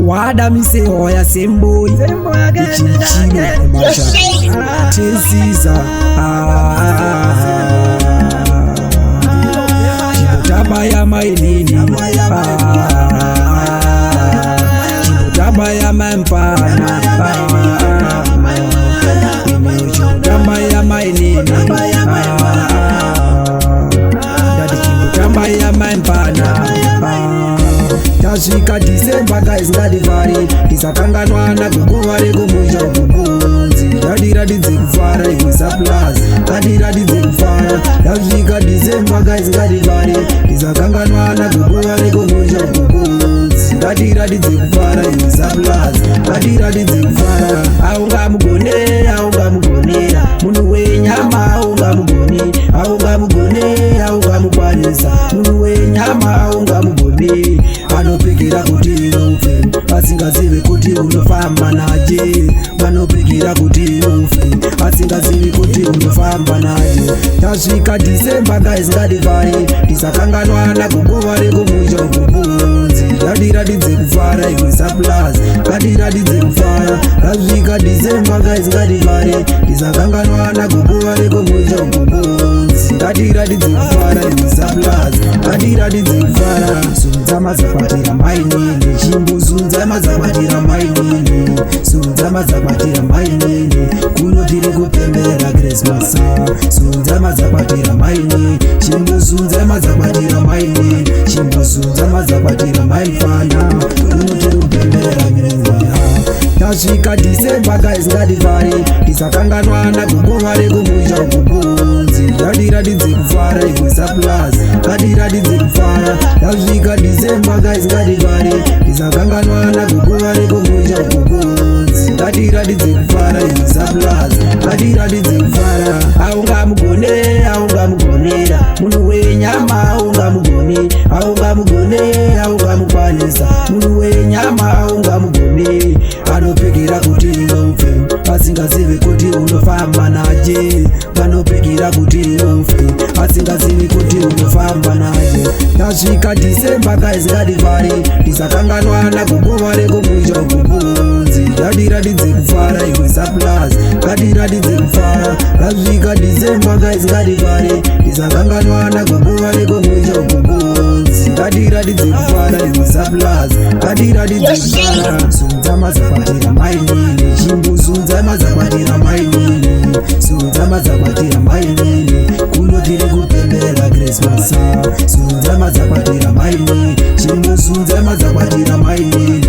wada mise hoya semboi ichichiro masha tesiza chibotaba mainini chibotaba mampana chibotaba mainini dadi chibotaba mampana. Tasvika December guys ngadivari tisakanganwana kuguva rekumusha kubunzi ndadiradidze kufara iwe surplus ngadiradidze kufara. Tasvika December guys ngadivari tisakanganwana kuguva rekumusha kubunzi ngadiradidze kufara iwe surplus ngadiradidze kufara. Aungamugonera aungamugonera munhu wenyama aungamugoni aungamugone aungamukwanisa munhu wenyama aungamugoni vanopikira kuti ufe vasingazivi kuti unofamba naye vanopikira kuti ufe vasingazivi kuti unofamba naye. Tasvika December guys ngadivari tisakanganwana kuguva rekumusha kubunzi ngadiradidze kufara iwe surplus ngadiradidze kufara. Tasvika December guys ngadivari tisakanganwana kuguva rekumusha kubunzi ngadiradidze kufara iwe surplus ngadiradidze kufara. Sunzama zakwatira mainini chimbuzunzama zakwatira mainini sunzama zakwatira mainini kunotiri kupembera Christmas. Sunzama zakwatira mainini chimbuzunzama zakwatira mainini chimbuzunzama zakwatira maifana kunotiri kupembera nyuya. Tasvika December guys ngadivari tisakanganwana kuguva rekumusha kubunzi ngadiradidze kufara iwe surplus ngadiradidze kufara. Tasvika December guys ngadivari tisakanganwana kuguva rekumusha kubunzi ngadiradidze kufara iwe surplus ngadiradidze kufara. Aungamugone aungamugonera munhu wenyama aungamugoni aungamugone aungamukwanisa munhu wenyama aungamugoni vanopikira kuti ufe vasingazivi kuti unofamba naye vanopikira kuti ufe vasingazivi kuti unofamba naye. Tasvika December guys ngadivari tisakanganwana kuguva rekumusha kubunzi ngadiradidze kufara iwe surplus ngadiradidze kufara. Tasvika December guys ngadivari tisakanganwana kuguva rekumusha kubunzi ngadiradidze kufara iwe surplus ngadiradidze kufara. Sunzama zakwatira mainini chimbuzunzama zakwatira mainini sunzama zakwatira mainini kunotiri kupembera Christmas. Sunzama zakwatira mainini chimbuzunzama zakwatira mainini